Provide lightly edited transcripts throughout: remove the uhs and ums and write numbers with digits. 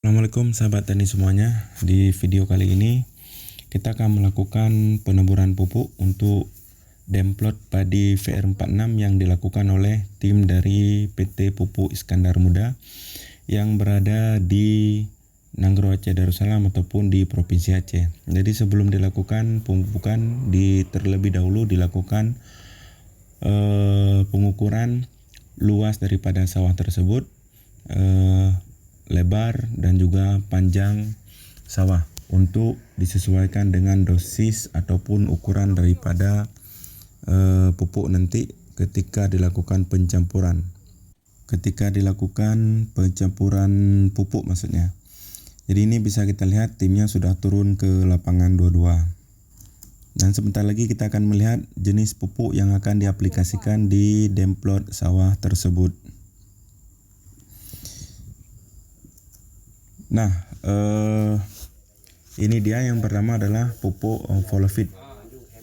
Assalamualaikum sahabat tani semuanya. Di video kali ini kita akan melakukan peneburan pupuk untuk demplot padi VR46 yang dilakukan oleh tim dari PT Pupuk Iskandar Muda yang berada di Nanggro Aceh Darussalam ataupun di Provinsi Aceh. Jadi sebelum dilakukan pemupukan, terlebih dahulu dilakukan pengukuran luas daripada sawah tersebut, lebar dan juga panjang sawah untuk disesuaikan dengan dosis ataupun ukuran daripada pupuk nanti ketika dilakukan pencampuran. Ketika dilakukan pencampuran pupuk maksudnya. Jadi ini bisa kita lihat timnya sudah turun ke lapangan 22. Dan sebentar lagi kita akan melihat jenis pupuk yang akan diaplikasikan di demplot sawah tersebut. Nah, ini dia yang pertama adalah pupuk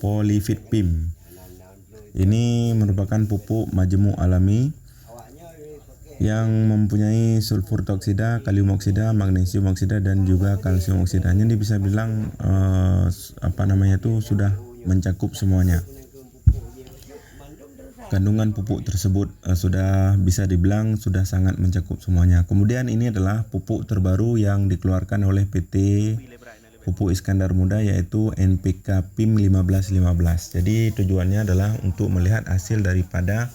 Polyfit PIM. Ini merupakan pupuk majemuk alami yang mempunyai sulfur oksida, kalium oksida, magnesium oksida dan juga kalsium oksida. Ini bisa bilang sudah mencakup semuanya. Kandungan pupuk tersebut sudah bisa dibilang sudah sangat mencakup semuanya. Kemudian ini adalah pupuk terbaru yang dikeluarkan oleh PT Pupuk Iskandar Muda yaitu NPK PIM 1515. Jadi tujuannya adalah untuk melihat hasil daripada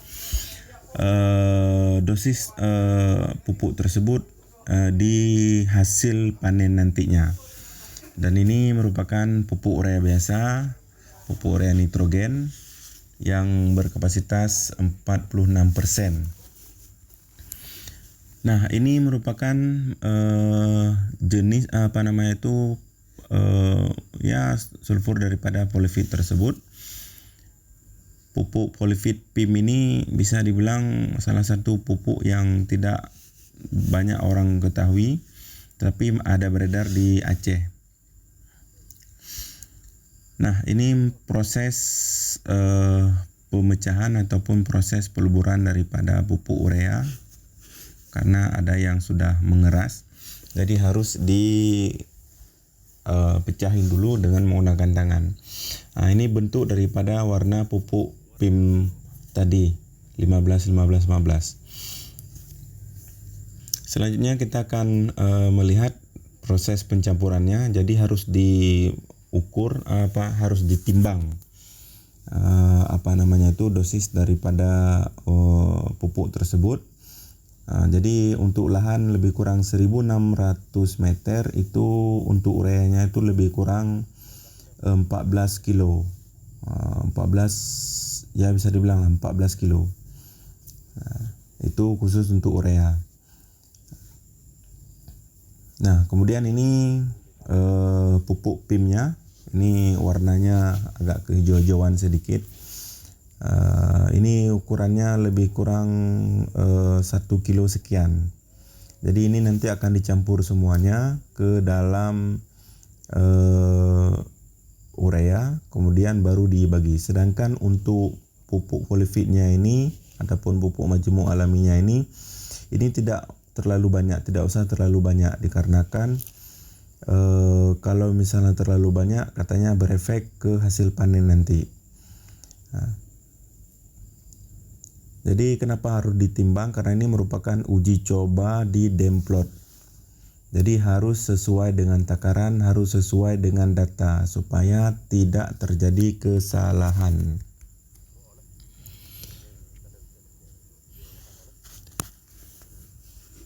dosis pupuk tersebut di hasil panen nantinya. Dan ini merupakan pupuk urea biasa, pupuk urea nitrogen yang berkapasitas 46%. Nah, ini merupakan jenis sulfur daripada Polyfit tersebut. Pupuk Polyfit PIM ini bisa dibilang salah satu pupuk yang tidak banyak orang ketahui, tapi ada beredar di Aceh. Nah, ini proses pemecahan ataupun proses peluburan daripada pupuk urea karena ada yang sudah mengeras. Jadi harus dipecahin dulu dengan menggunakan tangan. Nah, ini bentuk daripada warna pupuk PIM tadi 15. Selanjutnya kita akan melihat proses pencampurannya. Jadi harus harus ditimbang dosis daripada pupuk tersebut. Jadi untuk lahan lebih kurang 1600 meter itu untuk ureanya itu lebih kurang 14 kilo. 14 ya bisa dibilang 14 kilo. Itu khusus untuk urea. Nah, kemudian ini pupuk PIM-nya. Ini warnanya agak kehijau-hijauan sedikit. Ini ukurannya lebih kurang 1 kilo sekian. Jadi ini nanti akan dicampur semuanya ke dalam urea, kemudian baru dibagi. Sedangkan untuk pupuk Polyfitnya ini ataupun pupuk majemuk alaminya ini tidak terlalu banyak, tidak usah terlalu banyak dikarenakan kalau misalnya terlalu banyak katanya berefek ke hasil panen nanti. Jadi kenapa harus ditimbang? Karena ini merupakan uji coba di demplot. Jadi harus sesuai dengan takaran, harus sesuai dengan data supaya tidak terjadi kesalahan.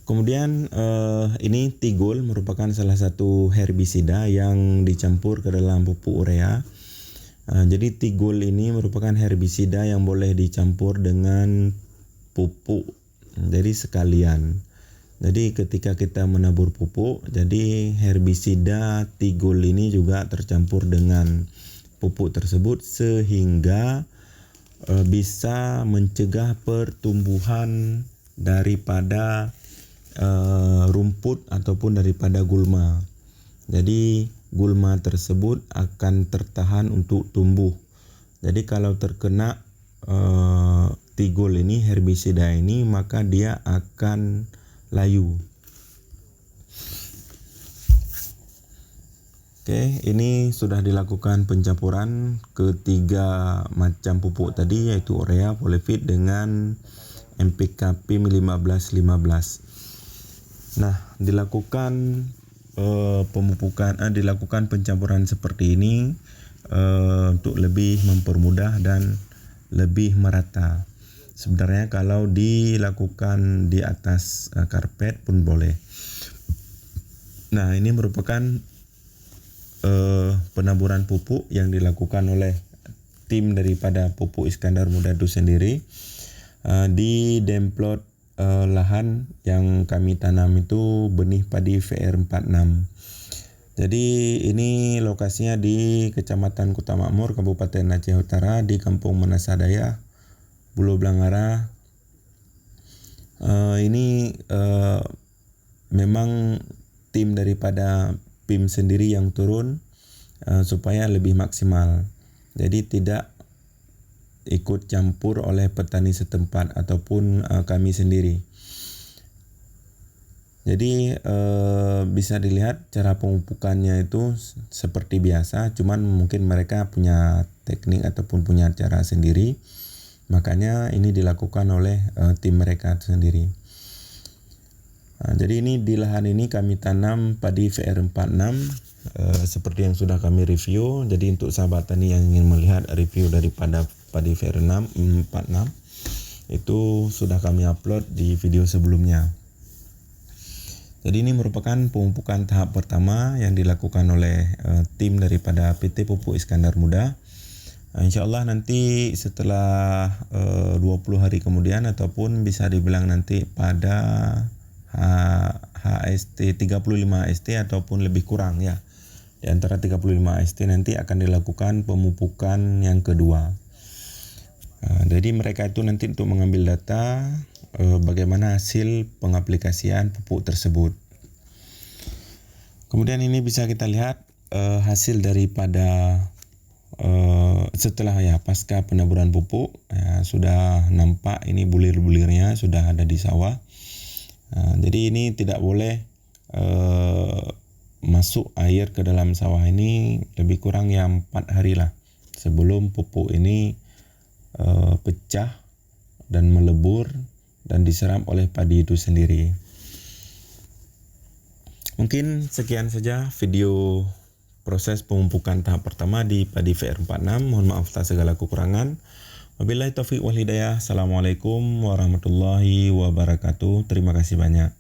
Kemudian ini tigol merupakan salah satu herbisida yang dicampur ke dalam pupuk urea. Jadi tigol ini merupakan herbisida yang boleh dicampur dengan pupuk. Jadi sekalian. Jadi ketika kita menabur pupuk, jadi herbisida tigol ini juga tercampur dengan pupuk tersebut sehingga bisa mencegah pertumbuhan daripada rumput ataupun daripada gulma. Jadi gulma tersebut akan tertahan untuk tumbuh. Jadi kalau terkena tigol ini, herbisida ini, maka dia akan layu. Oke, ini sudah dilakukan pencampuran ketiga macam pupuk tadi, yaitu urea, polifit dengan NPK PIM 1515. Nah, dilakukan dilakukan pencampuran seperti ini untuk lebih mempermudah dan lebih merata. Sebenarnya kalau dilakukan di atas karpet pun boleh. Nah, ini merupakan penaburan pupuk yang dilakukan oleh tim daripada Pupuk Iskandar Muda itu sendiri di demplot lahan yang kami tanam itu benih padi VR46. Jadi ini lokasinya di Kecamatan Kota Makmur, Kabupaten Aceh Utara, di Kampung Menasadaya, Pulau Blangara. Ini memang tim daripada PIM sendiri yang turun supaya lebih maksimal. Jadi tidak ikut campur oleh petani setempat ataupun kami sendiri. Jadi bisa dilihat cara pemupukannya itu seperti biasa, cuman mungkin mereka punya teknik ataupun punya cara sendiri. Makanya ini dilakukan oleh tim mereka sendiri. Jadi ini di lahan ini kami tanam padi VR46 seperti yang sudah kami review. Jadi untuk sahabat tani yang ingin melihat review daripada padi VR46 itu sudah kami upload di video sebelumnya. Jadi ini merupakan pemupukan tahap pertama yang dilakukan oleh tim daripada PT Pupuk Iskandar Muda. Insyaallah nanti setelah 20 hari kemudian ataupun bisa dibilang nanti pada HST 35 ST ataupun lebih kurang ya. Di antara 35 ST nanti akan dilakukan pemupukan yang kedua. Jadi mereka itu nanti untuk mengambil data bagaimana hasil pengaplikasian pupuk tersebut. Kemudian ini bisa kita lihat hasil daripada setelah pasca penaburan pupuk sudah nampak ini bulir-bulirnya sudah ada di sawah. Jadi ini tidak boleh masuk air ke dalam sawah ini lebih kurang 4 hari lah sebelum pupuk ini pecah dan melebur dan diserap oleh padi itu sendiri. Mungkin sekian saja video proses pemupukan tahap pertama di padi VR46. Mohon maaf atas segala kekurangan. Wabillahi taufiq wal hidayah. Assalamualaikum warahmatullahi wabarakatuh. Terima kasih banyak.